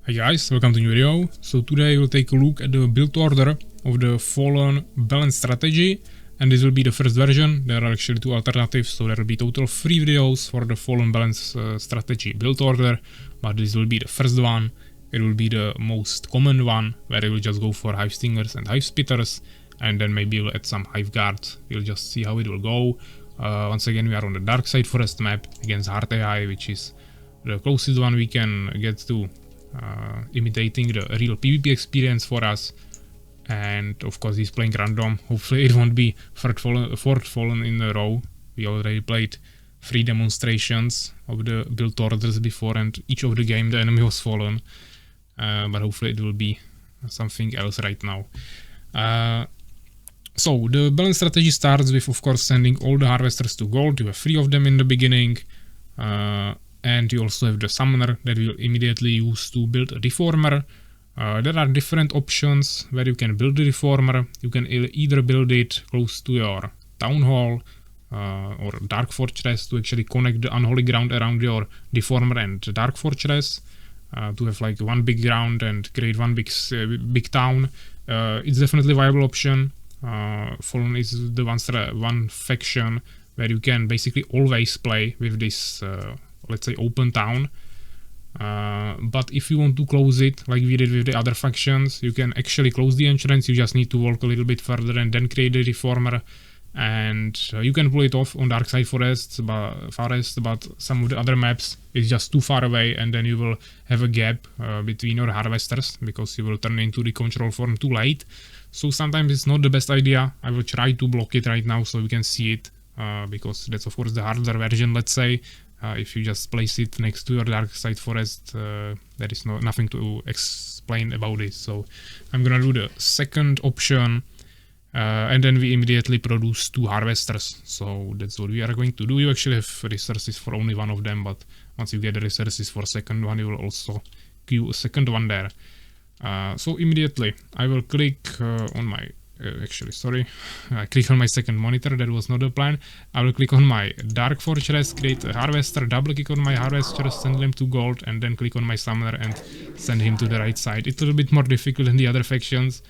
Hi guys, welcome to new video. So today we'll take a look at the build order of the Fallen balance strategy, and this will be the first version. There are actually two alternatives, so there will be total 3 videos for the Fallen balance strategy build order, but this will be the first one. It will be the most common one, where I will just go for Hive Stingers and Hive Spitters, and then maybe we'll add some Hive Guards. We'll just see how it will go. Once again, we are on the Dark Side Forest map against Hard AI, which is the closest one we can get to imitating the real PvP experience for us. And of course he's playing random. Hopefully it won't be fourth fallen in a row. We already played 3 demonstrations of the build orders before, and each of the game the enemy was fallen. But hopefully it will be something else right now. So the balance strategy starts with, of course, sending all the harvesters to gold. You have 3 of them in the beginning. And you also have the summoner that we'll immediately use to build a Deformer. There are different options where you can build the Deformer. You can either build it close to your Town Hall or Dark Fortress to actually connect the unholy ground around your Deformer and Dark Fortress to have like one big ground and create one big town. It's definitely a viable option. Fallen is the one faction where you can basically always play with this let's say open town, but if you want to close it like we did with the other factions, you can actually close the entrance. You just need to walk a little bit further and then create the Deformer, and you can pull it off on Dark Side Forest, but some of the other maps is just too far away, and then you will have a gap between your harvesters because you will turn into the control form too late. So sometimes it's not the best idea. I will try to block it right now so you can see it, because that's of course the harder version, let's say. If you just place it next to your Dark Side Forest, there is nothing to explain about it. So I'm gonna do the second option, and then we immediately produce 2 harvesters. So that's what we are going to do. You actually have resources for only one of them, but once you get the resources for second one, you will also queue a second one there. So immediately I will click on my I click on my second monitor. That was not the plan. I will click on my Dark Fortress, create a harvester, double click on my harvester, send them to gold, and then click on my summoner and send him to the right side. It's a little bit more difficult than the other factions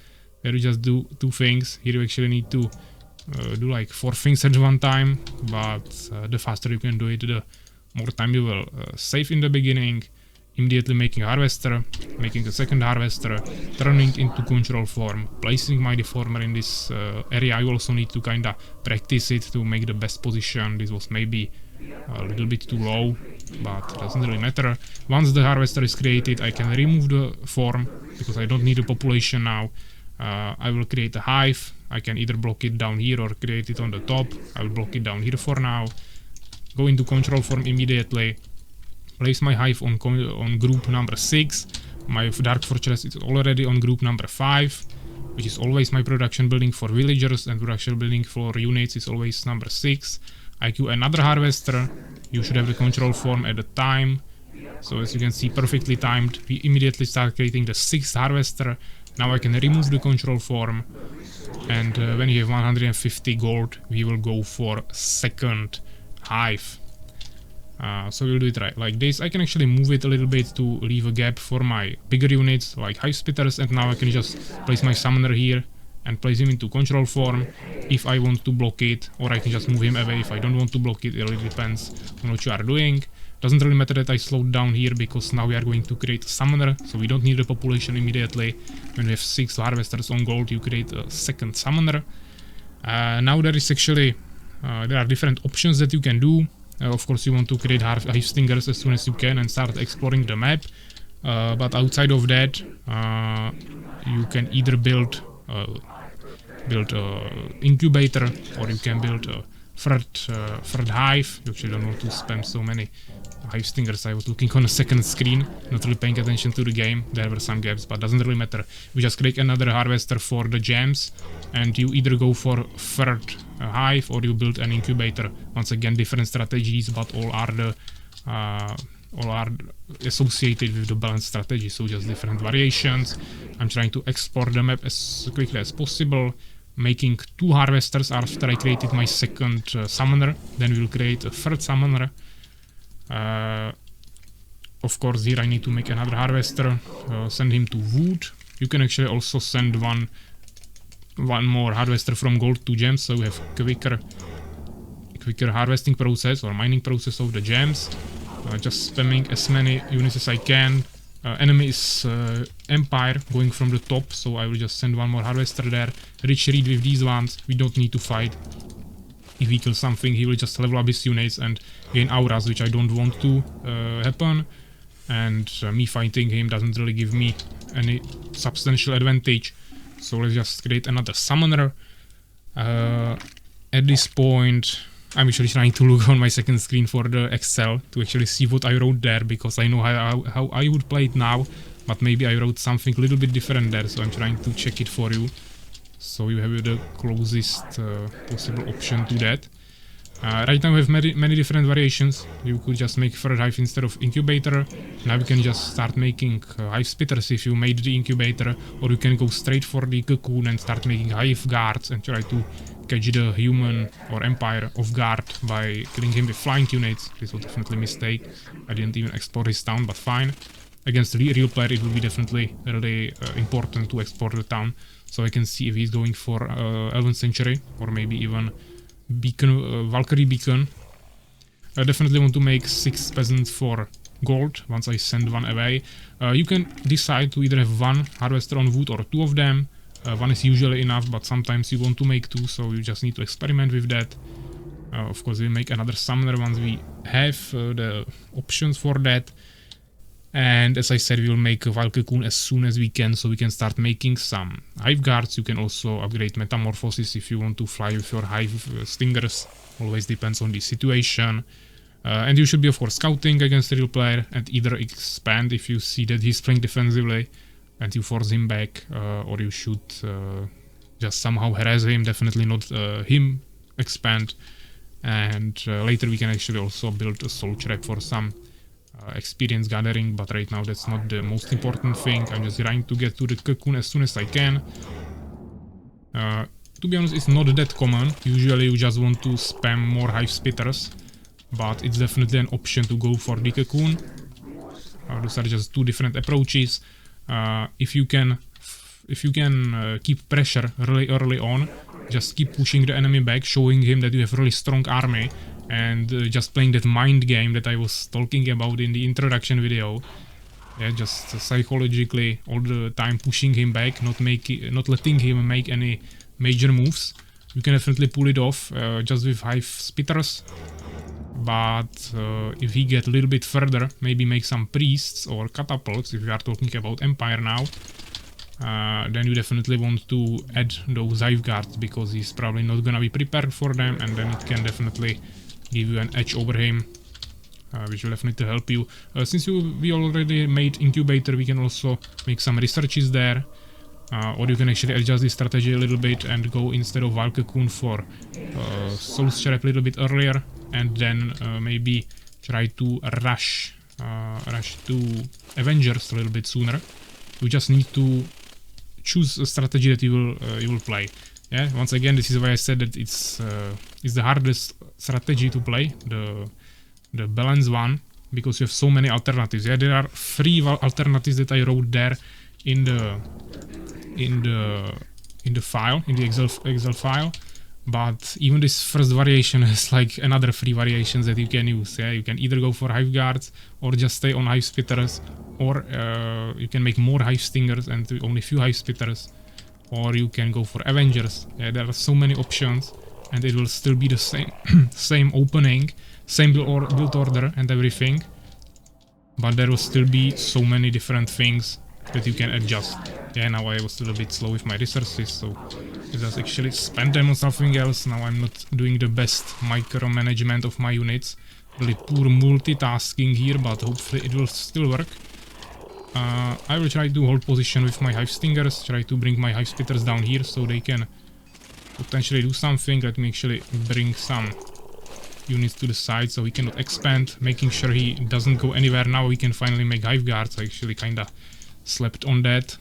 where you just do 2 things. Here you actually need to do like 4 things at one time, but the faster you can do it, the more time you will save in the beginning. Immediately making a harvester, making a second harvester, turning into control form, placing my Deformer in this area. I also need to kinda practice it to make the best position. This was maybe a little bit too low, but doesn't really matter. Once the harvester is created, I can remove the form because I don't need a population now. I will create a hive. I can either block it down here or create it on the top. I will block it down here for now. Go into control form immediately. Place my hive on group number 6. My Dark Fortress is already on group number 5, which is always my production building for villagers, and production building for units is always number 6. I queue another harvester. You should have the control form at the time. So as you can see, perfectly timed. We immediately start creating the 6th harvester. Now I can remove the control form, and when you have 150 gold, we will go for second hive. So we'll do it right like this. I can actually move it a little bit to leave a gap for my bigger units like Hive Spitters, and now I can just place my summoner here and place him into control form if I want to block it, or I can just move him away if I don't want to block it. It really depends on what you are doing. Doesn't really matter that I slowed down here because now we are going to create a summoner, so we don't need the population immediately. When we have 6 harvesters on gold, you create a second summoner. Now there is actually there are different options that you can do. Of course you want to create Hive Stingers as soon as you can and start exploring the map, but outside of that you can either build Incubator, or you can build a third Hive. You actually don't want to spam so many Hive Stingers. I was looking on a second screen, not really paying attention to the game. There were some gaps, but doesn't really matter. We just create another harvester for the gems, and you either go for third hive or you build an incubator. Once again, different strategies, but all are associated with the balance strategy, so just different variations. I'm trying to export the map as quickly as possible, making 2 harvesters after I created my second summoner. Then we'll create a third summoner. Of course, here I need to make another harvester, send him to wood. You can actually also send one more harvester from gold to gems, so we have quicker harvesting process or mining process of the gems. Just spamming as many units as I can. Enemy is Empire going from the top, so I will just send one more harvester there. Rich read with these ones, we don't need to fight. If he kills something, he will just level up his units and gain auras, which I don't want to happen. And me fighting him doesn't really give me any substantial advantage. So let's just create another summoner. At this point, I'm actually trying to look on my second screen for the Excel to actually see what I wrote there, because I know how I would play it now, but maybe I wrote something a little bit different there, so I'm trying to check it for you. So you have the closest possible option to that. Right now we have many different variations. You could just make third hive instead of incubator. Now you can just start making hive spitters if you made the incubator, or you can go straight for the cocoon and start making hive guards and try to catch the human or empire off guard by killing him with flying units. This was definitely a mistake. I didn't even explore his town, but fine. Against the real player it will be definitely really important to explore the town, so I can see if he's going for 11th century or maybe even beacon, Valkyrie beacon. I definitely want to make 6 peasants for gold once I send one away. You can decide to either have one harvester on wood or 2 of them. One is usually enough, but sometimes you want to make 2, so you just need to experiment with that. Of course, we'll make another summoner once we have the options for that. And as I said, we will make a wild cocoon as soon as we can, so we can start making some hive guards. You can also upgrade metamorphosis if you want to fly with your hive stingers. Always depends on the situation. And you should be, of course, scouting against the real player and either expand if you see that he's playing defensively and you force him back, or you should just somehow harass him, definitely not him expand. And later we can actually also build a Soultrap for some experience gathering, but right now that's not the most important thing. I'm just trying to get to the cocoon as soon as I can. To be honest, it's not that common. Usually you just want to spam more hive spitters, but it's definitely an option to go for the cocoon. Those are just 2 different approaches. If you can keep pressure really early on, just keep pushing the enemy back, showing him that you have a really strong army, and just playing that mind game that I was talking about in the introduction video. Yeah, just psychologically all the time pushing him back, not letting him make any major moves. You can definitely pull it off just with hive spitters. But if he get a little bit further, maybe make some priests or catapults, if we are talking about Empire now, then you definitely want to add those hive guards, because he's probably not gonna be prepared for them, and then it can definitely give you an edge over him, which will definitely help you. Since we already made incubator, we can also make some researches there, or you can actually adjust the strategy a little bit and go instead of wild cocoon for Soultrap a little bit earlier, and then maybe try to rush to Avengers a little bit sooner. You just need to choose a strategy that you will play. Yeah, once again, this is why I said that it's the hardest strategy to play, the balance one, because you have so many alternatives. Yeah, there are 3 alternatives that I wrote there in the file, in the Excel file. But even this first variation has like another 3 variations that you can use. Yeah, you can either go for hive guards or just stay on hive spitters, or you can make more hive stingers and only few hive spitters, or you can go for Avengers. Yeah, there are so many options, and it will still be the same same opening, same build order and everything, but there will still be so many different things that you can adjust. Yeah, now I was a little bit slow with my resources, so I just actually spend them on something else. Now I'm not doing the best micromanagement of my units. Really poor multitasking here, but hopefully it will still work. I will try to hold position with my hive stingers, try to bring my hive spitters down here so they can potentially do something. Let me actually bring some units to the side so he cannot expand, making sure he doesn't go anywhere. Now we can finally make hive guards. I actually kinda slept on that.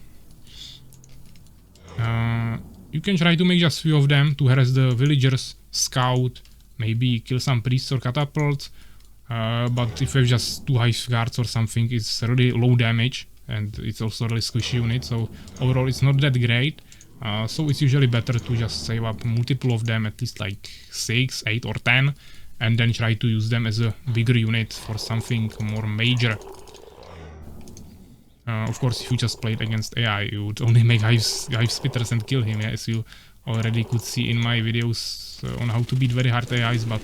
You can try to make just few of them to harass the villagers, scout, maybe kill some priests or catapults. But if you have just 2 Hive guards or something, it's really low damage, and it's also a really squishy unit, so overall it's not that great. So it's usually better to just save up multiple of them, at least like 6, 8 or 10, and then try to use them as a bigger unit for something more major. Of course, if you just played against AI, you would only make Hive spitters and kill him, yeah, as you already could see in my videos on how to beat very hard AIs, but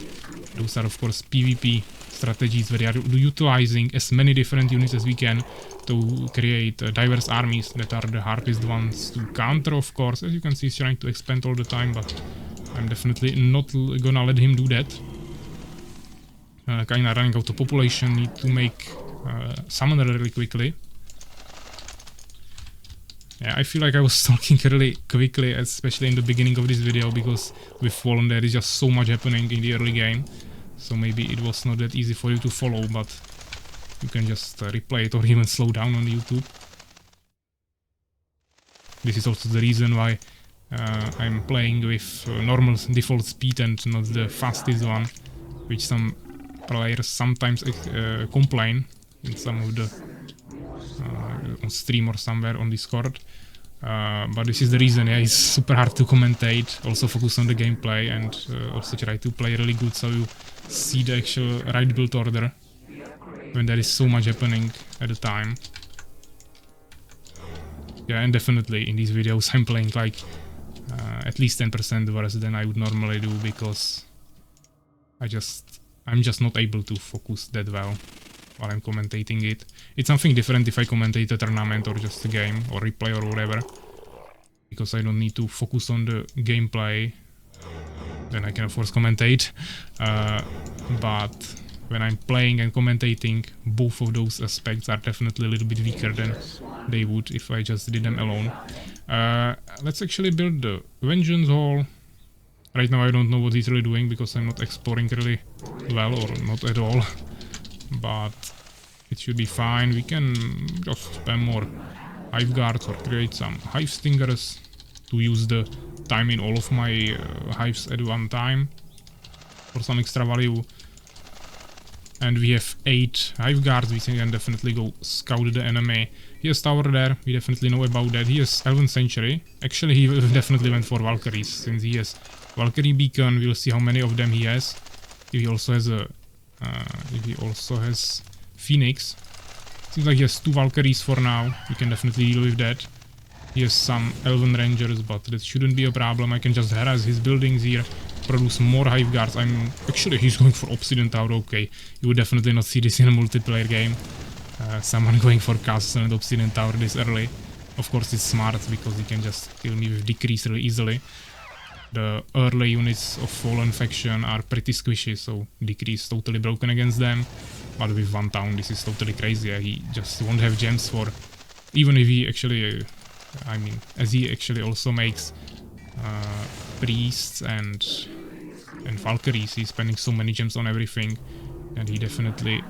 those are of course PvP strategies where we are utilizing as many different units as we can to create diverse armies that are the hardest ones to counter, of course. As you can see, he's trying to expand all the time, but I'm definitely not gonna let him do that. Kinda running out of population, need to make summoner really quickly. Yeah, I feel like I was talking really quickly, especially in the beginning of this video, because with Fallen there is just so much happening in the early game. So maybe it was not that easy for you to follow, but you can just replay it or even slow down on YouTube. This is also the reason why I'm playing with normal default speed and not the fastest one, which some players sometimes complain in some of the on stream or somewhere on Discord. But this is the reason, yeah, it's super hard to commentate, also focus on the gameplay, and also try to play really good so you see the actual right build order when there is so much happening at the time. Yeah, and definitely in these videos I'm playing like at least 10% worse than I would normally do, because I'm just not able to focus that well while I'm commentating it. It's something different if I commentate a tournament or just a game or replay or whatever, because I don't need to focus on the gameplay, then I can of course commentate. But when I'm playing and commentating, both of those aspects are definitely a little bit weaker than they would if I just did them alone. Let's actually build the Vengeance Hall. Right now I don't know what he's really doing because I'm not exploring really well, or not at all. But it should be fine. We can just spam more Hive guards or create some Hive stingers to use the time in all of my hives at one time for some extra value. And we have 8 Hive guards. We can definitely go scout the enemy. He has tower there. We definitely know about that. He has Elven Sanctuary. Actually, he definitely went for Valkyries, since he has Valkyrie beacon. We'll see how many of them he has. If he also has a if he also has Phoenix. Seems like he has 2 Valkyries for now. We can definitely deal with that. He has some Elven Rangers, but that shouldn't be a problem. I can just harass his buildings here, produce more Hive guards. Actually, he's going for Obsidian Tower. Okay, you would definitely not see this in a multiplayer game. Someone going for Castle and Obsidian Tower this early. Of course, it's smart because he can just kill me with Decrease really easily. The early units of Fallen faction are pretty squishy, so Decrease totally broken against them. But with 1 town, this is totally crazy. Yeah, he just won't have gems for... Even if he actually... I mean, as he actually also makes priests and Valkyries, he's spending so many gems on everything, and he definitely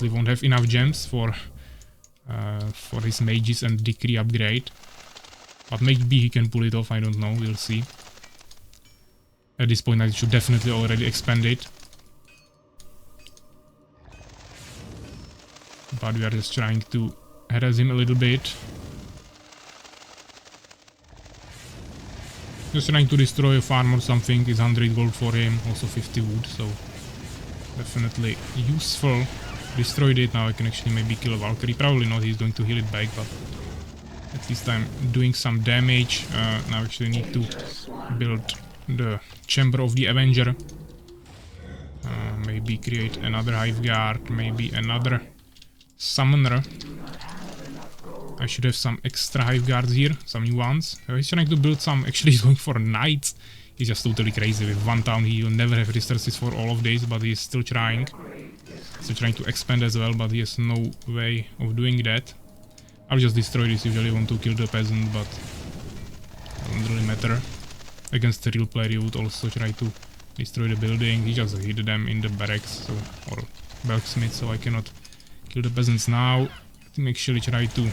won't have enough gems for his mages and decree upgrade. But maybe he can pull it off. I don't know. We'll see. At this point, I should definitely already expand it. But we are just trying to harass him a little bit. Just trying to destroy a farm or something is 100 gold for him, also 50 wood, so definitely useful. Destroyed it, now I can actually maybe kill a Valkyrie. Probably not, he's going to heal it back, but at least I'm doing some damage. Now I actually need to build the Chamber of the Avenger. Maybe create another Hive Guard, maybe another Summoner. I should have some extra Hive Guards here, some new ones. He's trying to build some, actually he's going for Knights. He's just totally crazy. With 1 town he will never have resources for all of these, but he's still trying. Still trying to expand as well, but he has no way of doing that. I'll just destroy this, usually want to kill the peasant, but it doesn't really matter. Against the real player you would also try to destroy the building. He just hit them in the barracks, so, or blacksmith, so I cannot kill the peasants now. Let me actually try to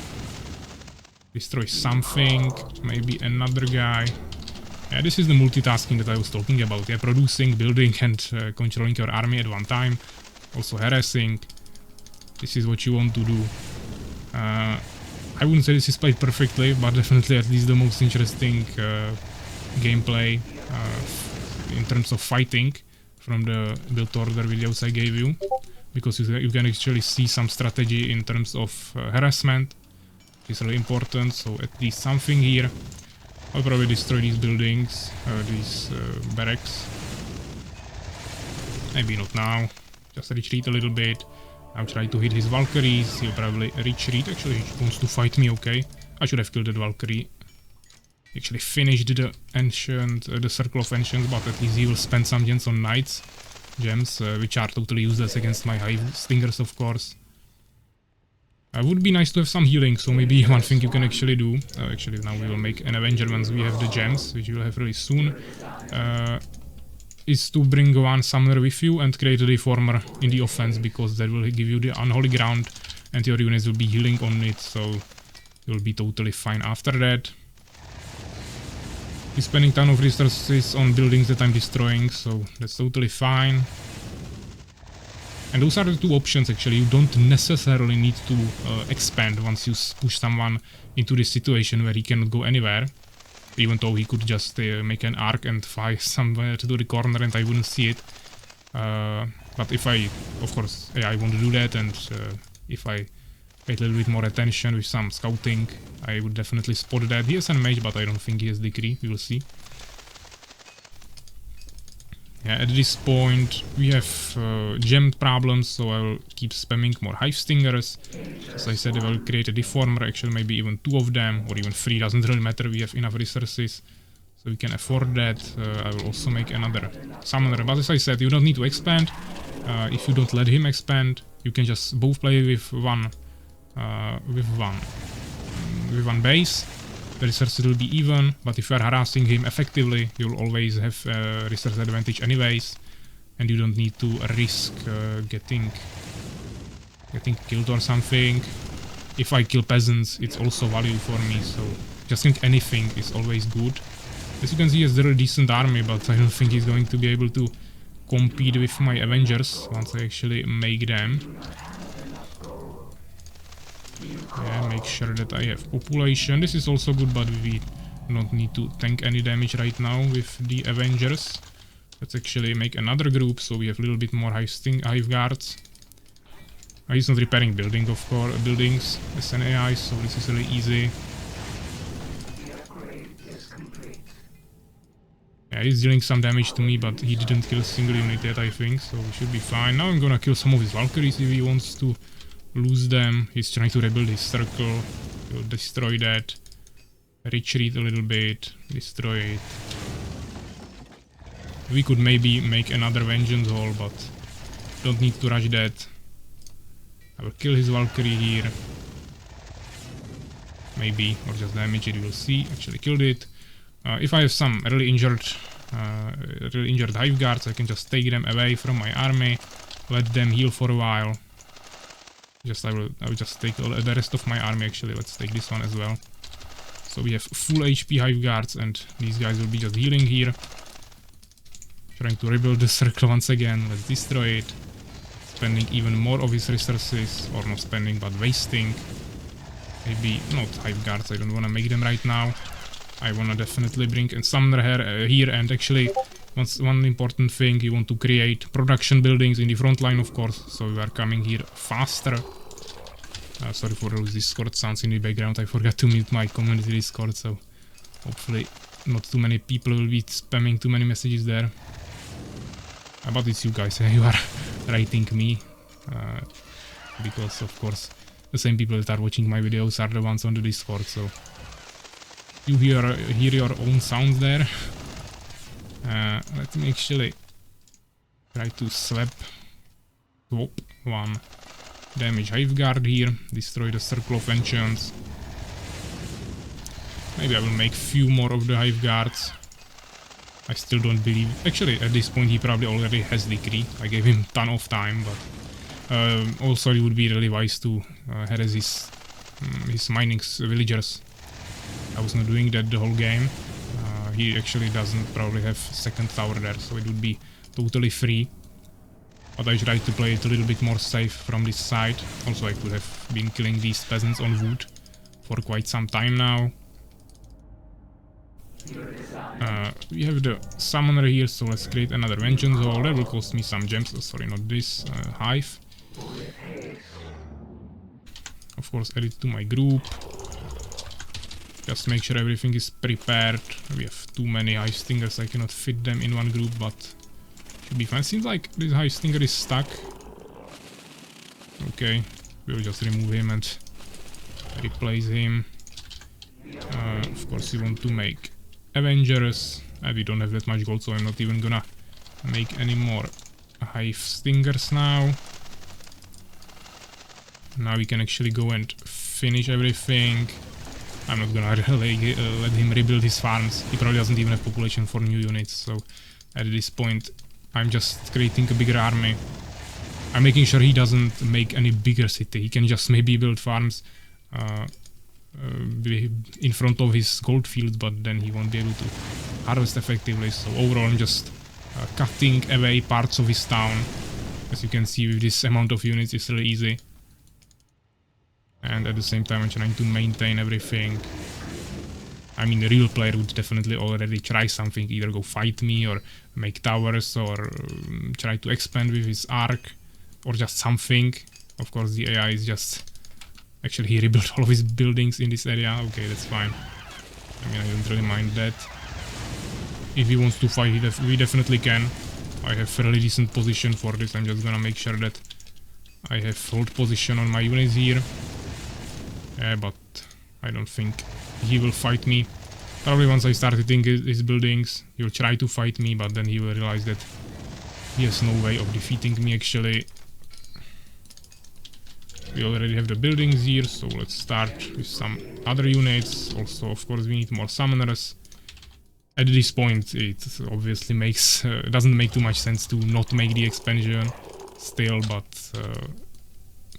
destroy something, maybe another guy. Yeah, this is the multitasking that I was talking about. Yeah, producing, building and controlling your army at one time. Also harassing. This is what you want to do. I wouldn't say this is played perfectly, but definitely at least the most interesting gameplay in terms of fighting from the build order videos I gave you, because you can actually see some strategy in terms of harassment. It's really important, so at least something here. I'll probably destroy these buildings, these barracks. Maybe not now, just retreat a little bit. I'll try to hit his Valkyries, he'll probably retreat. Actually, he wants to fight me, okay. I should have killed that Valkyrie. Actually finished the ancient, the circle of ancients, but at least he will spend some gems on knights. Gems, which are totally useless against my Hive stingers, of course. Would be nice to have some healing, so maybe one thing you can actually do, actually now we will make an Avenger once we have the gems, which we will have really soon, is to bring one summoner with you and create a Deformer in the offense, because that will give you the unholy ground and your units will be healing on it, so you'll be totally fine after that. He's spending ton of resources on buildings that I'm destroying, so that's totally fine. And those are the two options actually. You don't necessarily need to expand once you push someone into this situation where he cannot go anywhere. Even though he could just make an arc and fly somewhere to the corner and I wouldn't see it. But if I, of course, yeah, I want to do that, and if I pay a little bit more attention with some scouting, I would definitely spot that. He has an mage, but I don't think he has decree. We will see. Yeah, at this point we have gem problems, so I will keep spamming more Hive Stingers. As I said, I will create a Deformer, actually maybe even 2 of them, or even 3, doesn't really matter, we have enough resources, so we can afford that. I will also make another Summoner, but as I said, you don't need to expand. If you don't let him expand, you can just both play with one base. The resources will be even, but if you are harassing him effectively, you'll always have resource advantage anyways, and you don't need to risk getting killed or something. If I kill peasants, it's also value for me, so just think anything is always good. As you can see, he has a really decent army, but I don't think he's going to be able to compete with my Avengers once I actually make them. Yeah, make sure that I have population. This is also good, but we don't need to tank any damage right now with the Avengers. Let's actually make another group, so we have a little bit more Hive Guards. He's not repairing buildings as an AI, so this is really easy. Yeah, he's dealing some damage to me, but he didn't kill a single unit yet, I think, so we should be fine. Now I'm gonna kill some of his Valkyries if he wants to lose them. He's trying to rebuild his circle. He'll destroy that. Retreat a little bit. Destroy it. We could maybe make another Vengeance Hall, but don't need to rush that. I will kill his Valkyrie here. Maybe, or just damage it, we will see. Actually killed it. If I have some really injured Hive Guards, I can just take them away from my army. Let them heal for a while. I will just take the rest of my army actually. Let's take this one as well. So we have full HP Hive Guards, and these guys will be just healing here. Trying to rebuild the circle once again. Let's destroy it. Spending even more of his resources, or not spending but wasting. Maybe not Hive Guards, I don't want to make them right now. I want to definitely bring a Summoner here, and actually one important thing, you want to create production buildings in the front line, of course, so we are coming here faster. Sorry for those Discord sounds in the background, I forgot to mute my community Discord, so hopefully not too many people will be spamming too many messages there. But it's you guys, you are writing me, because of course the same people that are watching my videos are the ones on the Discord, so you hear your own sounds there. Let me actually try to swap one damage Hive Guard here, destroy the Circle of Ancients. Maybe I will make few more of the Hive Guards. I still don't believe. Actually, at this point he probably already has decree. I gave him ton of time, but also it would be really wise to harass his mining villagers. I was not doing that the whole game. He actually doesn't probably have second tower there, so it would be totally free. But I tried to play it a little bit more safe from this side. Also, I could have been killing these peasants on wood for quite some time now. We have the summoner here, so let's create another vengeance hall. That will cost me some gems. Oh, sorry, not this. Hive. Of course, add it to my group. Just make sure everything is prepared. We have too many Hive Stingers, I cannot fit them in one group, but should be fine. Seems like this Hive Stinger is stuck. Okay, we'll just remove him and replace him. Of course, we want to make Avengers. We don't have that much gold, so I'm not even gonna make any more Hive Stingers now. Now we can actually go and finish everything. I'm not gonna really, let him rebuild his farms. He probably doesn't even have population for new units, so at this point I'm just creating a bigger army. I'm making sure he doesn't make any bigger city. He can just maybe build farms in front of his gold field, but then he won't be able to harvest effectively. So overall I'm just cutting away parts of his town. As you can see, with this amount of units it's really easy. And at the same time I'm trying to maintain everything. I mean, a real player would definitely already try something, either go fight me or make towers or try to expand with his arc or just something. Of course the AI is just... Actually he rebuilt all of his buildings in this area. Okay, that's fine. I mean, I don't really mind that. If he wants to fight, we definitely can. I have fairly decent position for this. I'm just gonna make sure that I have hold position on my units here. But I don't think he will fight me. Probably once I start hitting his buildings, he will try to fight me, but then he will realize that he has no way of defeating me actually. We already have the buildings here, so let's start with some other units. Also, of course, we need more summoners. At this point, it obviously doesn't make too much sense to not make the expansion still, but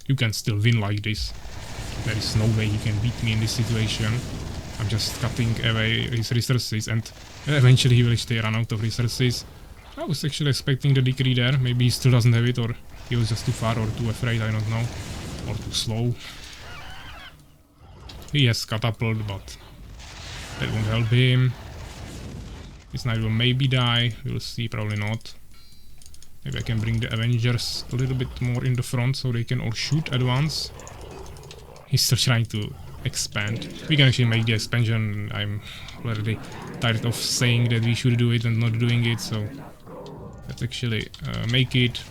you can still win like this. There is no way he can beat me in this situation. I'm just cutting away his resources and eventually he will actually run out of resources. I was actually expecting the decree there. Maybe he still doesn't have it, or he was just too far or too afraid, I don't know. Or too slow. He has catapult, but that won't help him. This knight will maybe die. We'll see, probably not. Maybe I can bring the Avengers a little bit more in the front so they can all shoot at once. He's still trying to expand. We can actually make the expansion. I'm already tired of saying that we should do it and not doing it, so let's actually make it.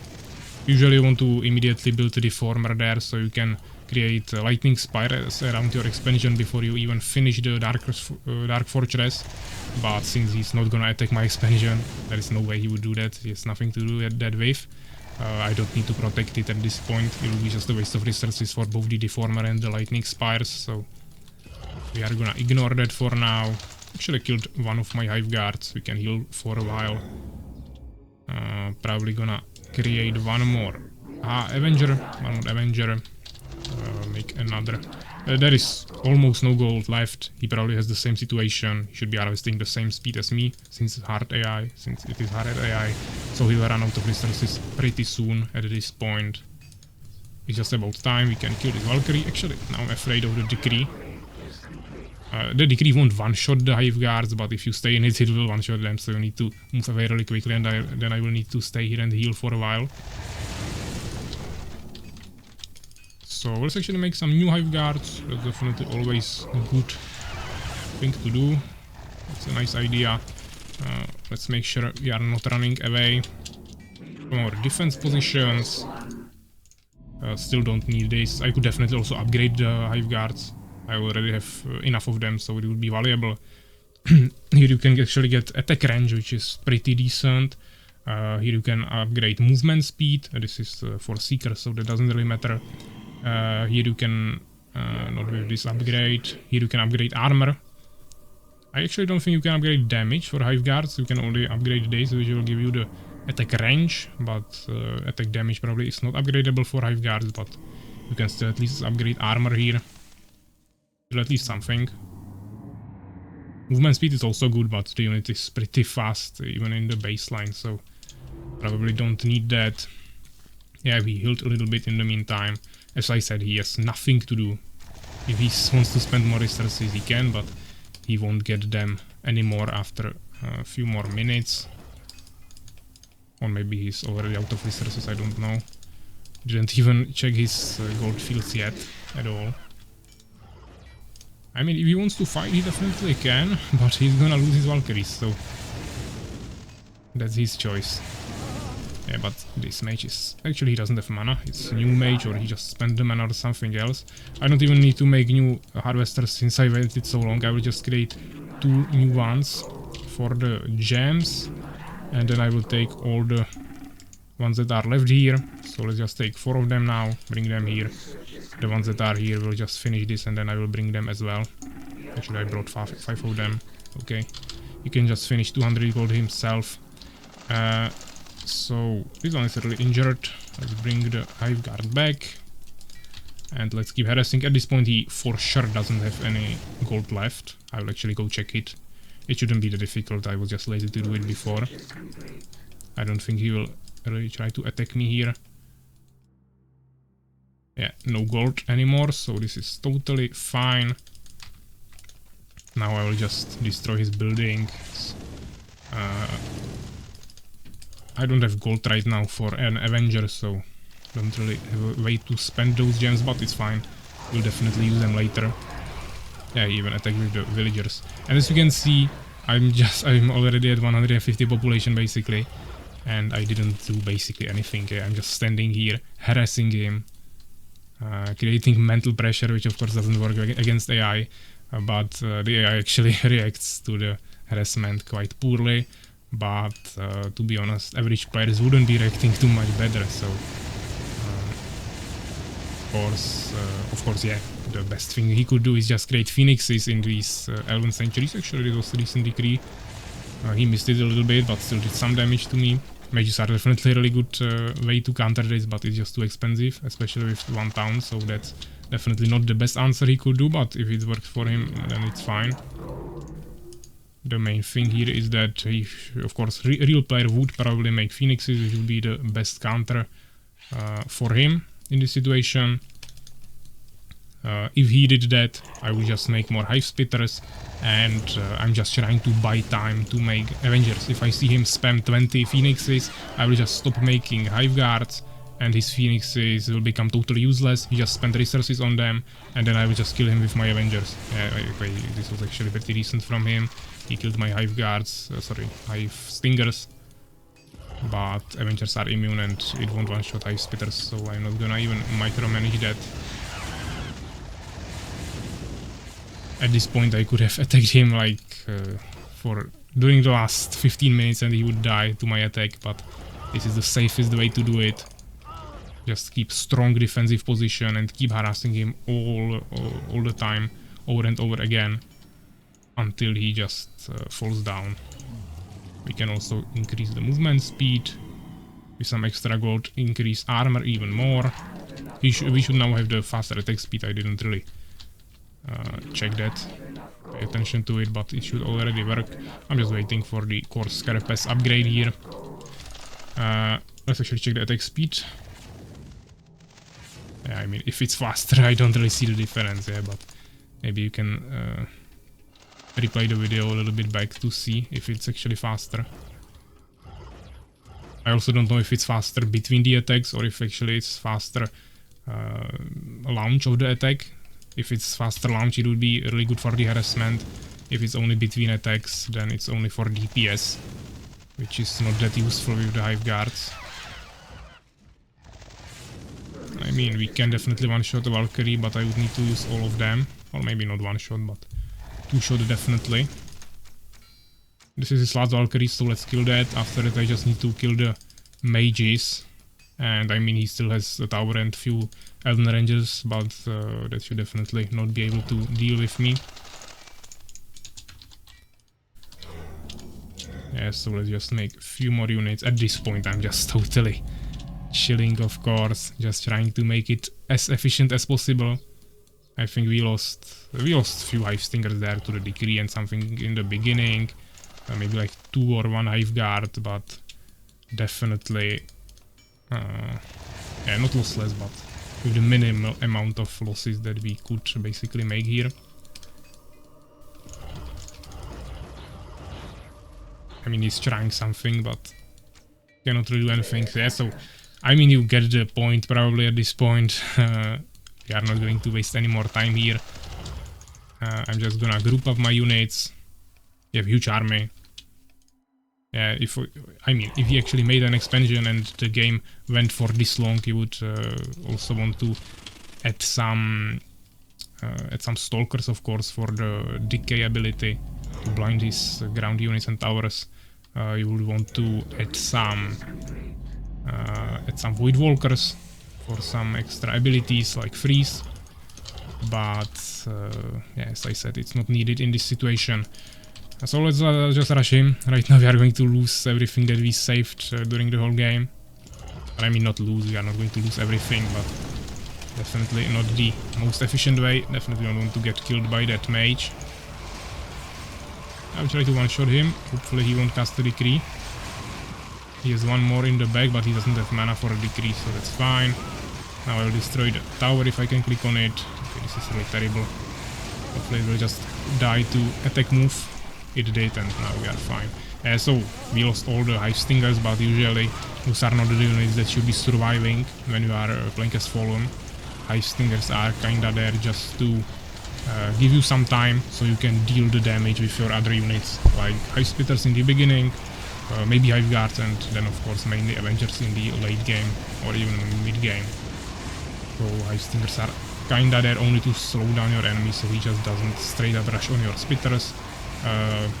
Usually you want to immediately build a Deformer there, so you can create lightning spires around your expansion before you even finish the Dark Fortress. But since he's not gonna attack my expansion, there is no way he would do that. He has nothing to do with that wave. I don't need to protect it at this point. It will be just a waste of resources for both the Deformer and the lightning spires, so we are gonna ignore that for now. Actually killed one of my Hive guards. We can heal for a while. Probably gonna create one more Avenger. One more Avenger. Make another. There is almost no gold left. He probably has the same situation. He should be harvesting the same speed as me, since it is hard AI. So he will run out of resources pretty soon at this point. It's just about time. We can kill this Valkyrie. Actually, now I'm afraid of the decree. The decree won't one-shot the Hive guards, but if you stay in it, it will one-shot them. So you need to move away really quickly, and then I will need to stay here and heal for a while. So let's actually make some new Hive guards. That's definitely always a good thing to do. It's a nice idea. Let's make sure we are not running away from our defense positions. Still don't need this. I could definitely also upgrade the Hive guards. I already have enough of them, so it would be valuable. Here you can actually get attack range, which is pretty decent. Here you can upgrade movement speed. This is for Seekers, so that doesn't really matter. Here you can, not with this upgrade, here you can upgrade armor. I actually don't think you can upgrade damage for Hive guards. You can only upgrade this, which will give you the attack range, but attack damage probably is not upgradable for Hive guards, but you can still at least upgrade armor here. Still at least something. Movement speed is also good, but the unit is pretty fast, even in the baseline, so probably don't need that. Yeah, we healed a little bit in the meantime. As I said, he has nothing to do. If he wants to spend more resources, he can, but he won't get them anymore after a few more minutes. Or maybe he's already out of resources, I don't know. Didn't even check his gold fields yet at all. I mean, if he wants to fight, he definitely can, but he's gonna lose his Valkyries, so that's his choice. Yeah, but this mage is... Actually, he doesn't have mana. It's a new mage, or he just spent the mana or something else. I don't even need to make new harvesters since I waited so long. I will just create 2 new ones for the gems. And then I will take all the ones that are left here. So let's just take 4 of them now, bring them here. The ones that are here will just finish this, and then I will bring them as well. Actually, I brought 5 of them. Okay. He can just finish 200 gold himself. So this one is really injured. Let's bring the Hive Guard back. And let's keep harassing. At this point he for sure doesn't have any gold left. I will actually go check it. It shouldn't be that difficult, I was just lazy to do it before. I don't think he will really try to attack me here. Yeah, no gold anymore, so this is totally fine. Now I will just destroy his buildings. I don't have gold right now for an Avenger, so don't really have a way to spend those gems, but it's fine. We'll definitely use them later. Yeah, even attack with the villagers. And as you can see, I'm already at 150 population basically. And I didn't do basically anything. I'm just standing here, harassing him. Creating mental pressure, which of course doesn't work against AI. But the AI actually reacts to the harassment quite poorly. But to be honest, average players wouldn't be reacting too much better, so of course, yeah, the best thing he could do is just create phoenixes in these Elven Sanctuaries. Actually, it was a recent decree. He missed it a little bit, but still did some damage to me. Mages are definitely a really good way to counter this, but it's just too expensive, especially with 1 town, so that's definitely not the best answer he could do, but if it works for him, then it's fine. The main thing here is that he, of course, real player would probably make phoenixes, which would be the best counter for him in this situation. If he did that, I would just make more Hive Splitters, and I'm just trying to buy time to make Avengers. If I see him spam 20 phoenixes, I will just stop making Hive Guards, and his phoenixes will become totally useless. He just spent resources on them, and then I will just kill him with my Avengers. Okay, this was actually pretty decent from him. He killed my Hive Guards, Hive Stingers. But Avengers are immune and it won't one-shot Hive Spitters, so I'm not gonna even micromanage that. At this point I could have attacked him like during the last 15 minutes and he would die to my attack, but this is the safest way to do it. Just keep strong defensive position and keep harassing him all the time, over and over again, until he just falls down. We can also increase the movement speed with some extra gold, increase armor even more. We should now have the faster attack speed. I didn't really check that, pay attention to it, but it should already work. I'm just waiting for the Course Carapace upgrade here. Let's actually check the attack speed. Yeah, I mean, if it's faster, I don't really see the difference, yeah, but maybe you can replay the video a little bit back to see if it's actually faster. I also don't know if it's faster between the attacks or if actually it's faster launch of the attack. If it's faster launch, it would be really good for the harassment. If it's only between attacks, then it's only for DPS, which is not that useful with the Hive Guards. I mean, we can definitely one-shot a Valkyrie, but I would need to use all of them. Or maybe not one-shot, but 2-shot definitely. This is his last Valkyrie, so let's kill that. After that I just need to kill the mages. And I mean, he still has a tower and few Elven Rangers, but that should definitely not be able to deal with me. Yeah, so let's just make a few more units. At this point I'm just totally chilling, of course, just trying to make it as efficient as possible. I think we lost a few Hive Stingers there to the decree and something in the beginning. Maybe like 2 or 1 Hive Guard, but definitely Yeah, not lossless, but with the minimal amount of losses that we could basically make here. I mean, he's trying something, but cannot really do anything. So, yeah, so I mean, you get the point probably at this point. We are not going to waste any more time here. I'm just gonna group up my units. You have huge army. Yeah, if he actually made an expansion and the game went for this long, he would also want to add some stalkers, of course, for the decay ability to blind his ground units and towers. You would want to add some void walkers for some extra abilities like freeze, but yeah, as I said, it's not needed in this situation. So let's just rush him. Right now we are going to lose everything that we saved during the whole game. I mean, not lose, we are not going to lose everything, but definitely not the most efficient way. Definitely don't want to get killed by that mage. I'll try to one-shot him. Hopefully he won't cast a decree. He has one more in the back, but he doesn't have mana for a decree, so that's fine. Now I will destroy the tower if I can click on it. Okay, this is really terrible. Hopefully it will just die to attack move. It did, and now we are fine. So we lost all the Hive Stingers, but usually those are not the units that should be surviving when you are playing as Fallen. Hive Stingers are kinda there just to give you some time so you can deal the damage with your other units, like Hive Splitters in the beginning, maybe Hive Guards, and then of course mainly Avengers in the late game or even mid game. So Hive Stingers are kinda there only to slow down your enemy, so he just doesn't straight up rush on your Splitters.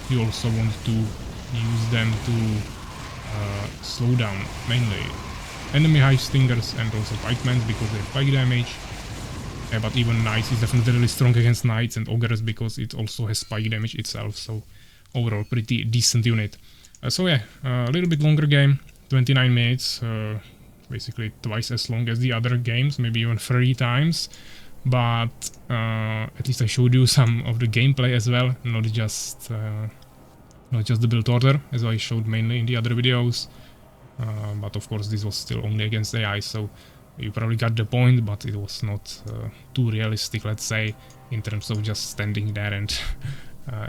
You also want to use them to slow down mainly enemy Hive Stingers and also Pikemen because they have pike damage. Yeah, but even Knights is definitely really strong against Knights and Ogres because it also has spike damage itself, so overall pretty decent unit. So yeah, a little bit longer game, 29 minutes, basically twice as long as the other games, maybe even 3 times. But at least I showed you some of the gameplay as well, not just the build order, as I showed mainly in the other videos. But of course this was still only against AI, so you probably got the point, but it was not too realistic, let's say, in terms of just standing there and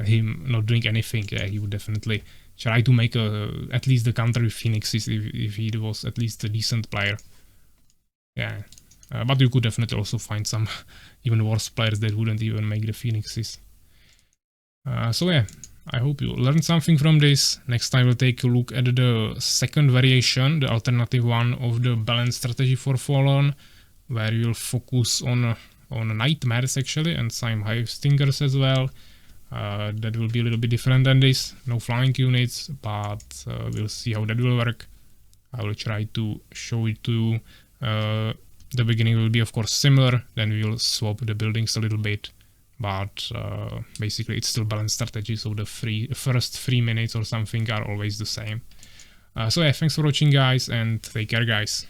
him not doing anything. Yeah, he would definitely try to make at least the counter with Phoenixes if he was at least a decent player. Yeah. But you could definitely also find some even worse players that wouldn't even make the Phoenixes. So yeah, I hope you learned something from this. Next time we'll take a look at the second variation, the alternative one of the balance strategy for Fallen, where you'll focus on Nightmares actually and some Hive Stingers as well. That will be a little bit different than this. No flying units, but we'll see how that will work. I will try to show it to you. The beginning will be of course similar, then we will swap the buildings a little bit, but basically it's still balanced strategy, so the first 3 minutes or something are always the same. So yeah, thanks for watching guys, and take care guys.